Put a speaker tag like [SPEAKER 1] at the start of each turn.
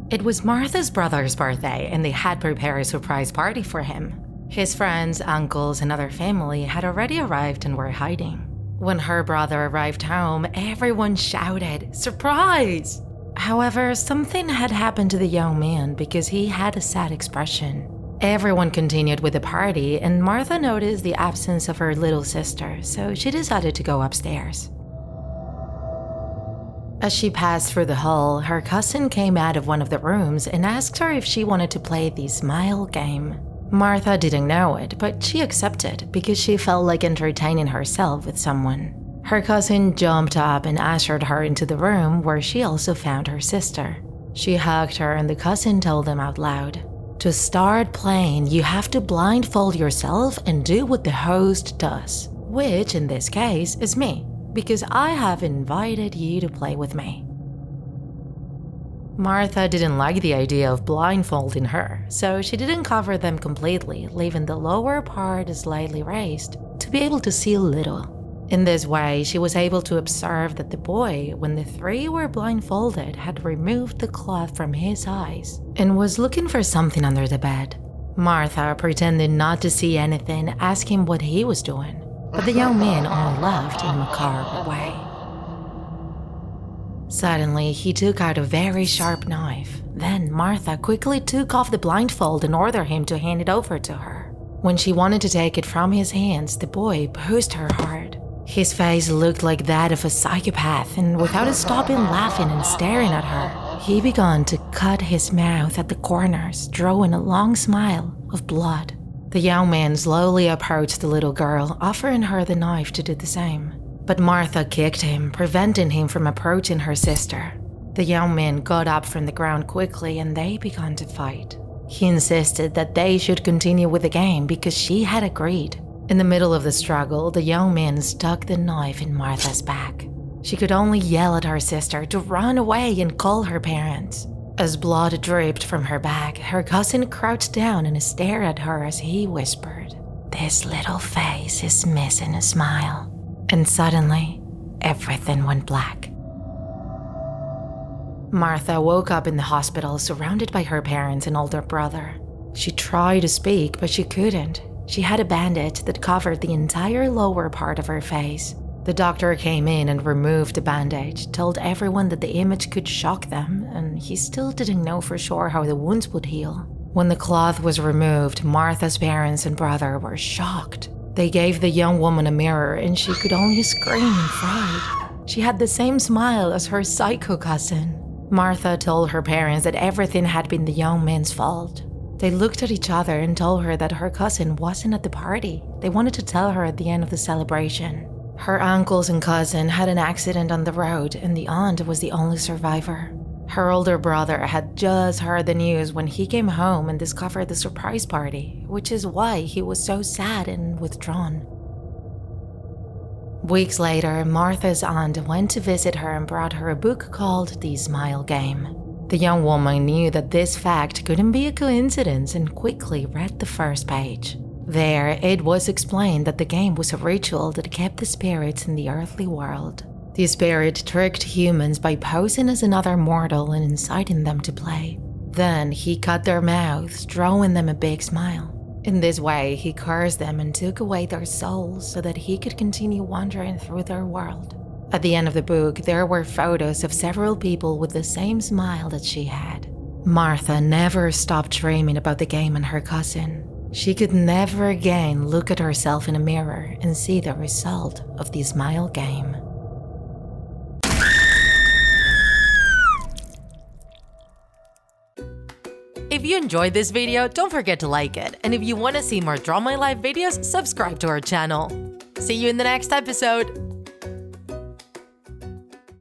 [SPEAKER 1] It was Martha's brother's birthday and they had prepared a surprise party for him. His friends, uncles, and other family had already arrived and were hiding. When her brother arrived home, everyone shouted, "Surprise!" However, something had happened to the young man because he had a sad expression. Everyone continued with the party, and Martha noticed the absence of her little sister, so she decided to go upstairs. As she passed through the hall, her cousin came out of one of the rooms and asked her if she wanted to play the smile game. Martha didn't know it, but she accepted because she felt like entertaining herself with someone. Her cousin jumped up and ushered her into the room where she also found her sister. She hugged her and the cousin told them out loud, "To start playing, you have to blindfold yourself and do what the host does," which in this case is me, because I have invited you to play with me. Martha didn't like the idea of blindfolding her, so she didn't cover them completely, leaving the lower part slightly raised to be able to see a little. In this way, she was able to observe that the boy, when the three were blindfolded, had removed the cloth from his eyes and was looking for something under the bed. Martha pretended not to see anything, asked him what he was doing, but the young man only laughed in a macabre way. Suddenly, he took out a very sharp knife. Then Martha quickly took off the blindfold and ordered him to hand it over to her. When she wanted to take it from his hands, the boy pushed her hard. His face looked like that of a psychopath, and without stopping laughing and staring at her, he began to cut his mouth at the corners, drawing a long smile of blood. The young man slowly approached the little girl, offering her the knife to do the same. But Martha kicked him, preventing him from approaching her sister. The young man got up from the ground quickly and they began to fight. He insisted that they should continue with the game because she had agreed. In the middle of the struggle, the young man stuck the knife in Martha's back. She could only yell at her sister to run away and call her parents. As blood dripped from her back, her cousin crouched down and stared at her as he whispered, "This little face is missing a smile." And suddenly, everything went black. Martha woke up in the hospital surrounded by her parents and older brother. She tried to speak, but she couldn't. She had a bandage that covered the entire lower part of her face. The doctor came in and removed the bandage, told everyone that the image could shock them, and he still didn't know for sure how the wounds would heal. When the cloth was removed, Martha's parents and brother were shocked. They gave the young woman a mirror and she could only scream in fright. She had the same smile as her psycho cousin. Martha told her parents that everything had been the young man's fault. They looked at each other and told her that her cousin wasn't at the party. They wanted to tell her at the end of the celebration. Her uncles and cousin had an accident on the road and the aunt was the only survivor. Her older brother had just heard the news when he came home and discovered the surprise party, which is why he was so sad and withdrawn. Weeks later, Martha's aunt went to visit her and brought her a book called The Smile Game. The young woman knew that this fact couldn't be a coincidence and quickly read the first page. There, it was explained that the game was a ritual that kept the spirits in the earthly world. The spirit tricked humans by posing as another mortal and inciting them to play. Then he cut their mouths, drawing them a big smile. In this way, he cursed them and took away their souls so that he could continue wandering through their world. At the end of the book, there were photos of several people with the same smile that she had. Martha never stopped dreaming about the game and her cousin. She could never again look at herself in a mirror and see the result of the smile game. If you enjoyed this video, don't forget to like it. And if you want to see more Draw My Life videos, subscribe to our channel. See you in the next episode!